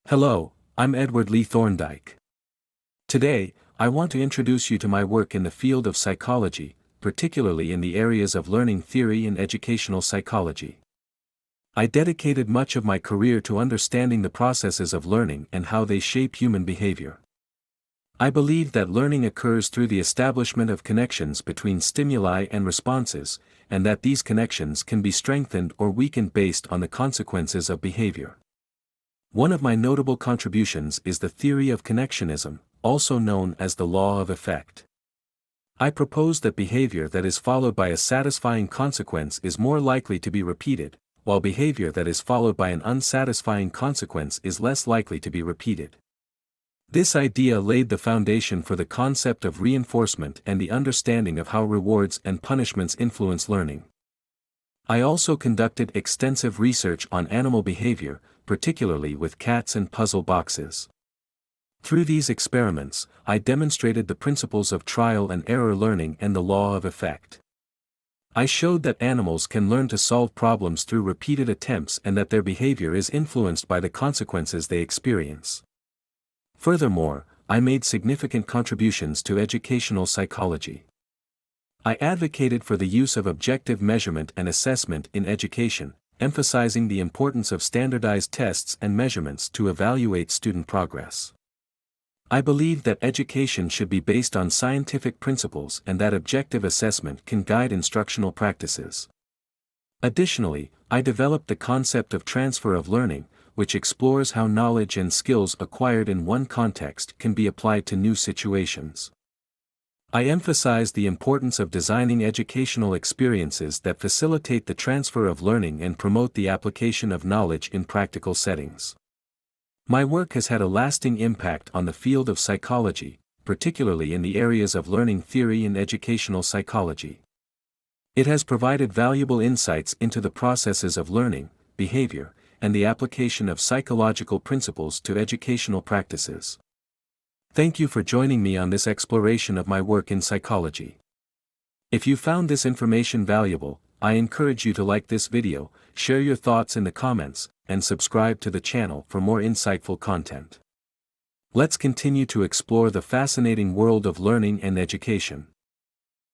Hello, I'm Edward Lee Thorndike. Today, I want to introduce you to my work in the field of psychology, particularly in the areas of learning theory and educational psychology. I dedicated much of my career to understanding the processes of learning and how they shape human behavior. I believe that learning occurs through the establishment of connections between stimuli and responses, and that these connections can be strengthened or weakened based on the consequences of behavior. One of my notable contributions is the theory of connectionism, also known as the law of effect. I propose that behavior that is followed by a satisfying consequence is more likely to be repeated, while behavior that is followed by an unsatisfying consequence is less likely to be repeated. This idea laid the foundation for the concept of reinforcement and the understanding of how rewards and punishments influence learning. I also conducted extensive research on animal behavior, particularly with cats and puzzle boxes. Through these experiments, I demonstrated the principles of trial and error learning and the law of effect. I showed that animals can learn to solve problems through repeated attempts and that their behavior is influenced by the consequences they experience. Furthermore, I made significant contributions to educational psychology. I advocated for the use of objective measurement and assessment in education, emphasizing the importance of standardized tests and measurements to evaluate student progress. I believe that education should be based on scientific principles and that objective assessment can guide instructional practices. Additionally, I developed the concept of transfer of learning, which explores how knowledge and skills acquired in one context can be applied to new situations. I emphasized the importance of designing educational experiences that facilitate the transfer of learning and promote the application of knowledge in practical settings. My work has had a lasting impact on the field of psychology, particularly in the areas of learning theory and educational psychology. It has provided valuable insights into the processes of learning, behavior, and the application of psychological principles to educational practices. Thank you for joining me on this exploration of my work in psychology. If you found this information valuable, I encourage you to like this video, share your thoughts in the comments, and subscribe to the channel for more insightful content. Let's continue to explore the fascinating world of learning and education.